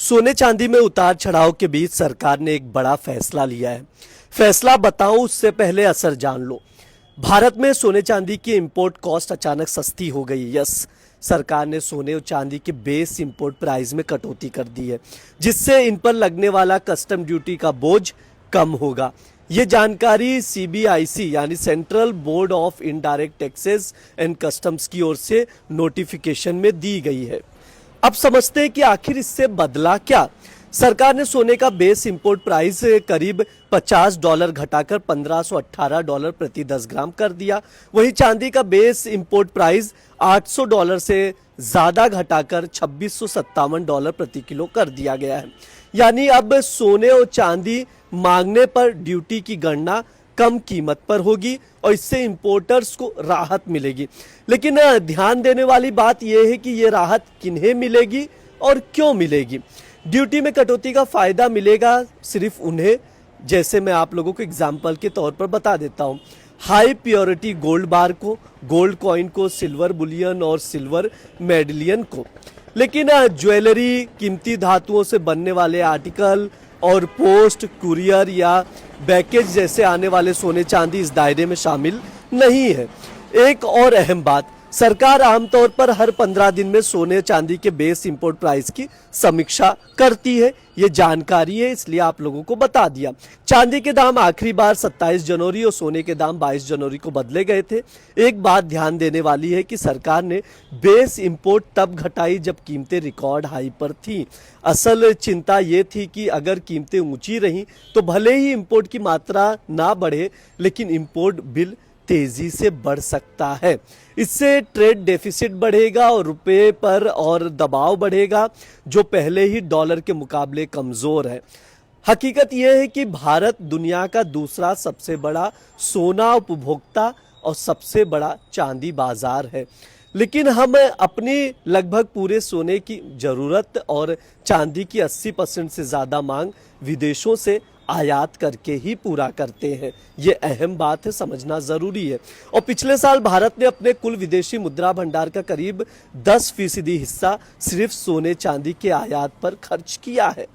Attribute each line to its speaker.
Speaker 1: सोने चांदी में उतार चढ़ाव के बीच सरकार ने एक बड़ा फैसला लिया है। फैसला बताऊं उससे पहले असर जान लो। भारत में सोने चांदी की इंपोर्ट कॉस्ट अचानक सस्ती हो गई। यस, सरकार ने सोने और चांदी के बेस इंपोर्ट प्राइस में कटौती कर दी है, जिससे इन पर लगने वाला कस्टम ड्यूटी का बोझ कम होगा। ये जानकारी सीबीआईसी यानी central board of indirect taxes and customs की ओर से नोटिफिकेशन में दी गई है। अब समझते हैं कि आखिर इससे बदला क्या। सरकार ने सोने का बेस इंपोर्ट प्राइस करीब $50 घटाकर $1518 प्रति 10 ग्राम कर दिया। वहीं चांदी का बेस इंपोर्ट प्राइस $800 से ज्यादा घटाकर $2657 प्रति किलो कर दिया गया है। यानी अब सोने और चांदी मांगने पर ड्यूटी की गणना कम कीमत पर होगी और इससे इंपोर्टर्स को राहत मिलेगी। लेकिन ध्यान देने वाली बात यह है कि यह राहत किन्हें मिलेगी और क्यों मिलेगी। ड्यूटी में कटौती का फायदा मिलेगा सिर्फ उन्हें, जैसे मैं आप लोगों को एग्जाम्पल के तौर पर बता देता हूं, हाई प्योरिटी गोल्ड बार को, गोल्ड कॉइन को, सिल्वर बुलियन और सिल्वर मेडलियन को। लेकिन ज्वेलरी, कीमती धातुओं से बनने वाले आर्टिकल और पोस्ट, कुरियर या पैकेज जैसे आने वाले सोने चांदी इस दायरे में शामिल नहीं है। एक और अहम बात, सरकार आमतौर पर हर 15 दिन में सोने चांदी के बेस इंपोर्ट प्राइस की समीक्षा करती है। ये जानकारी है, इसलिए आप लोगों को बता दिया। चांदी के दाम आखिरी बार 27 जनवरी और सोने के दाम 22 जनवरी को बदले गए थे। एक बात ध्यान देने वाली है कि सरकार ने बेस इंपोर्ट तब घटाई जब कीमतें रिकॉर्ड हाई पर थी। असल चिंता ये थी कि अगर कीमतें ऊंची रहीं तो भले ही इंपोर्ट की मात्रा ना बढ़े, लेकिन इंपोर्ट बिल तेजी से बढ़ सकता है। इससे ट्रेड डेफिसिट बढ़ेगा और रुपए पर और दबाव बढ़ेगा, जो पहले ही डॉलर के मुकाबले कमजोर है। हकीकत यह है कि भारत दुनिया का दूसरा सबसे बड़ा सोना उपभोक्ता और सबसे बड़ा चांदी बाजार है, लेकिन हम अपनी लगभग पूरे सोने की जरूरत और चांदी की 80% से ज्यादा मांग विदेशों से आयात करके ही पूरा करते हैं। ये अहम बात है, समझना जरूरी है। और पिछले साल भारत ने अपने कुल विदेशी मुद्रा भंडार का करीब 10% हिस्सा सिर्फ सोने चांदी के आयात पर खर्च किया है।